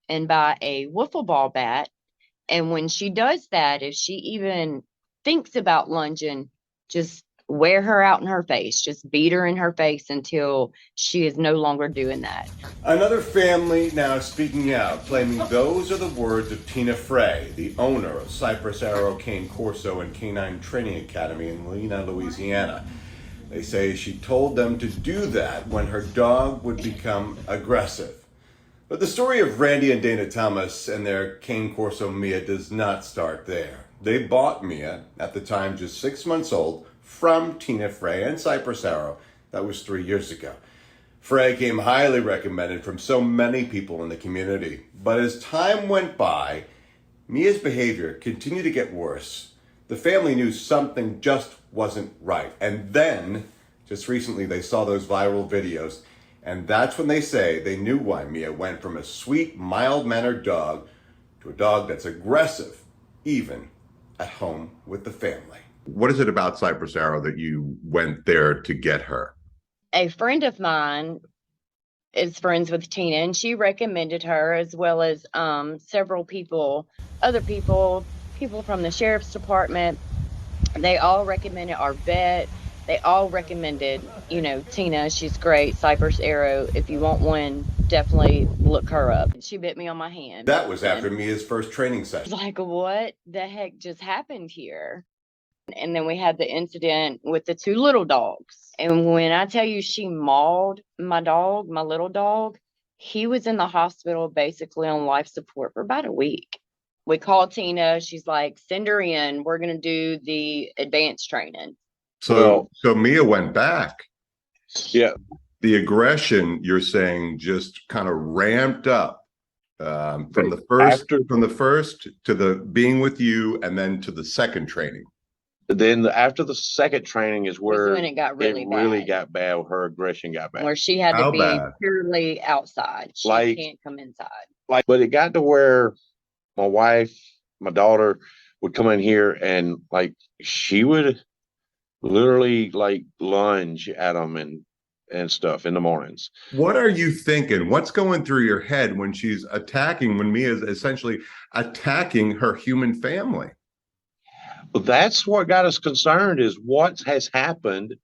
and buy a wiffle ball bat. And when she does that, if she even thinks about lunging, just wear her out in her face, just beat her in her face until she is no longer doing that. Another family now speaking out, claiming those are the words of Tina Frey, the owner of Cypress Arrow Cane Corso and Canine Training Academy in Lena, Louisiana. They say she told them to do that when her dog would become aggressive. But the story of Randy and Dana Thomas and their Cane Corso Mia does not start there. They bought Mia, at the time just 6 months old, from Tina Frey and Cypress Arrow. That was 3 years ago. Frey came highly recommended from so many people in the community. But as time went by, Mia's behavior continued to get worse. The family knew something just wasn't right. And then, just recently, they saw those viral videos. And that's when they say they knew why Mia went from a sweet, mild-mannered dog to a dog that's aggressive, even at home with the family. What is it about Cypress Arrow that you went there to get her? A friend of mine is friends with Tina, and she recommended her, as well as several people, other people from the sheriff's department. They all recommended our vet. They all recommended, Tina, she's great. Cypress Arrow, if you want one, definitely look her up. She bit me on my hand. That was after Mia's first training session. Like, what the heck just happened here? And then we had the incident with the 2 little dogs. And when I tell you she mauled my dog, my little dog, he was in the hospital basically on life support for about a week. We called Tina. She's like, send her in. We're going to do the advanced training. So Mia went back. Yeah. The aggression, you're saying, just kind of ramped up from the first to the being with you, and then to the second training. Then after the second training is where when it got really got bad. Her aggression got bad. Where she had to be purely outside. She can't come inside. But it got to where my wife, my daughter would come in here and she would literally lunge at them and stuff in the mornings. What are you thinking? What's going through your head when she's attacking, when Mia is essentially attacking her human family? That's what got us concerned, is what has happened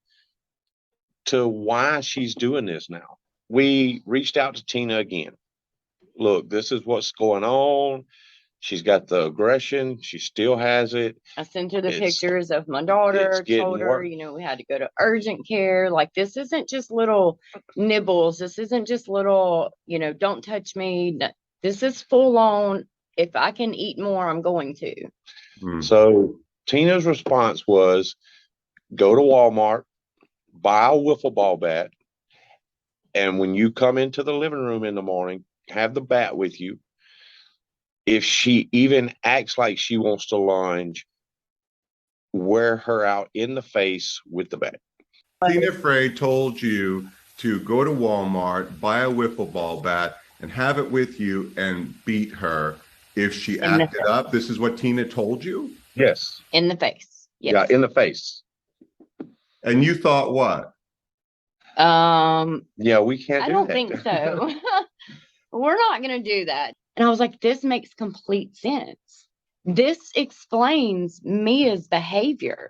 to why she's doing this now. We reached out to Tina again. Look, this is what's going on. She's got the aggression. She still has it. I sent her the pictures of my daughter, told her, we had to go to urgent care. Like, this isn't just little nibbles. This isn't just little, don't touch me. This is full on. If I can eat more, I'm going to. So Tina's response was, go to Walmart, buy a wiffle ball bat, and when you come into the living room in the morning, have the bat with you. If she even acts like she wants to lunge, wear her out in the face with the bat. Tina Frey told you to go to Walmart, buy a wiffle ball bat, and have it with you and beat her if she acted up. This is what Tina told you? Yes. In the face. Yes. Yeah, in the face. And you thought what? Yeah, we can't do that. I don't think so. We're not going to do that. And I was like, this makes complete sense. This explains Mia's behavior.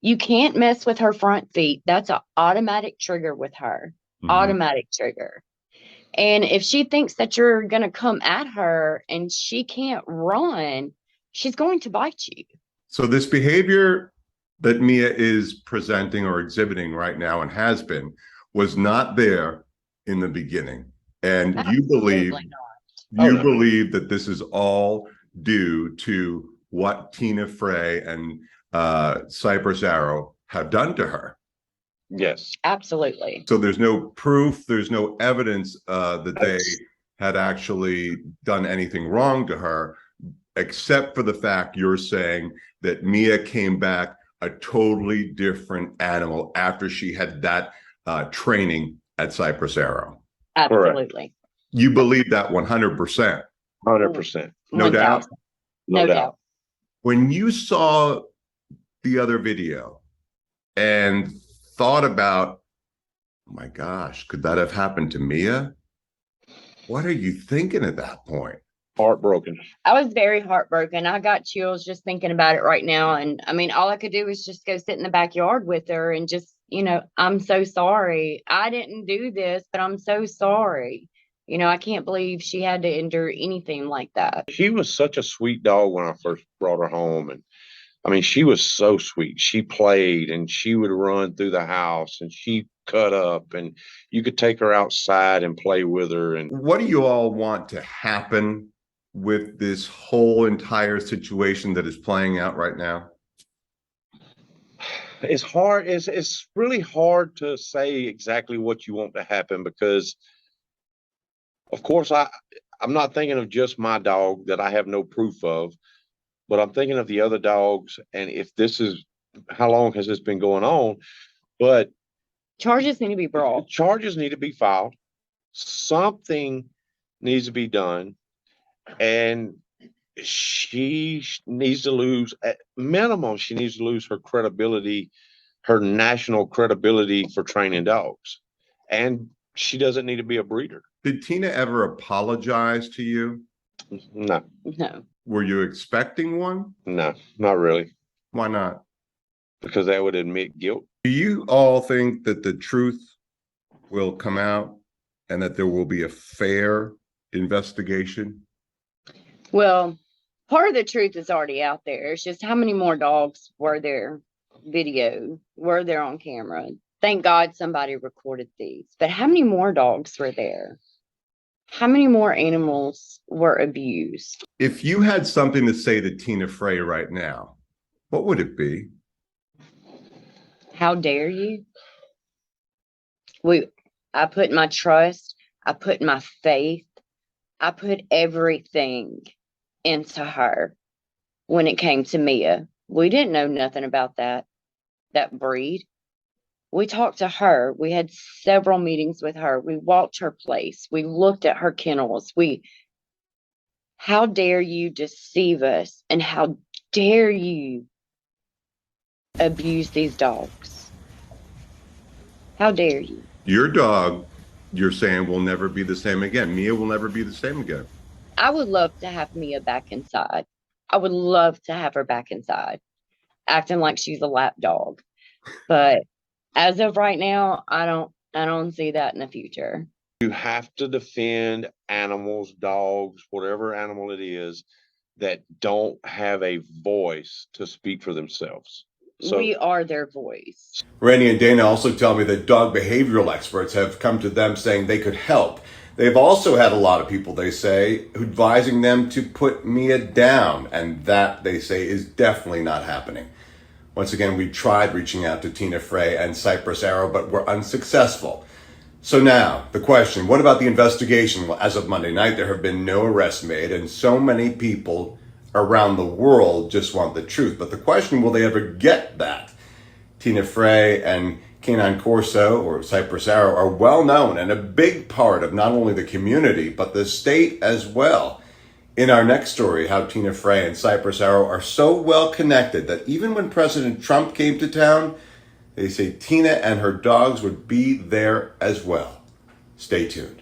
You can't mess with her front feet. That's an automatic trigger with her. Automatic trigger. And if she thinks that you're going to come at her and she can't run, she's going to bite you. So this behavior that Mia is presenting or exhibiting right now, and has been, was not there in the beginning. And you believe that this is all due to what Tina Frey and Cypress Arrow have done to her. Yes, absolutely. So there's no proof, there's no evidence that they had actually done anything wrong to her, except for the fact you're saying that Mia came back a totally different animal after she had that training at Cypress Arrow. Absolutely. Correct. You believe that 100%. 100%. No doubt. No doubt. When you saw the other video and thought about, oh my gosh, could that have happened to Mia? What are you thinking at that point? Heartbroken. I was very heartbroken. I got chills just thinking about it right now. And I mean, all I could do was just go sit in the backyard with her and just, I'm so sorry. I didn't do this, but I'm so sorry. I can't believe she had to endure anything like that. She was such a sweet dog when I first brought her home. And I mean, she was so sweet. She played and she would run through the house and she cut up and you could take her outside and play with her. And What do you all want to happen with this whole entire situation that is playing out right now? it's hard. It's really hard to say exactly what you want to happen because, of course, I'm not thinking of just my dog that I have no proof of, but I'm thinking of the other dogs. And if this is, how long has this been going on? But Charges need to be brought. charges need to be filed. Something needs to be done. And she needs to lose, at minimum, she needs to lose her credibility, her national credibility for training dogs. And she doesn't need to be a breeder. Did Tina ever apologize to you? No, No. Were you expecting one? no, not really. Why not? Because that would admit guilt. Do you all think that the truth will come out and that there will be a fair investigation? Well, part of the truth is already out there. It's just how many more dogs were there video, were there on camera? Thank God somebody recorded these. But how many more dogs were there? How many more animals were abused? If you had something to say to Tina Frey right now, what would it be? How dare you? I put my trust, I put my faith, I put everything into her when it came to Mia. We didn't know nothing about that breed. We talked to her. We had several meetings with her. We walked her place. We looked at her kennels. How dare you deceive us? And how dare you abuse these dogs? How dare you? Your dog, you're saying, will never be the same again. Mia will never be the same again. I would love to have Mia back inside. I would love to have her back inside, acting like she's a lap dog. But as of right now, I don't see that in the future. You have to defend animals, dogs, whatever animal it is that don't have a voice to speak for themselves. So We are their voice. Randy and Dana also tell me that dog behavioral experts have come to them saying they could help. They've also had a lot of people, they say, advising them to put Mia down, and that, they say, is definitely not happening. Once again, we tried reaching out to Tina Frey and Cypress Arrow, but were unsuccessful. So now, the question, what about the investigation? Well, as of Monday night, there have been no arrests made, and so many people around the world just want the truth. But the question, will they ever get that? Tina Frey and Canine Corso, or Cypress Arrow, are well known and a big part of not only the community, but the state as well. In our next story, how Tina Frey and Cypress Arrow are so well connected that even when President Trump came to town, they say Tina and her dogs would be there as well. Stay tuned.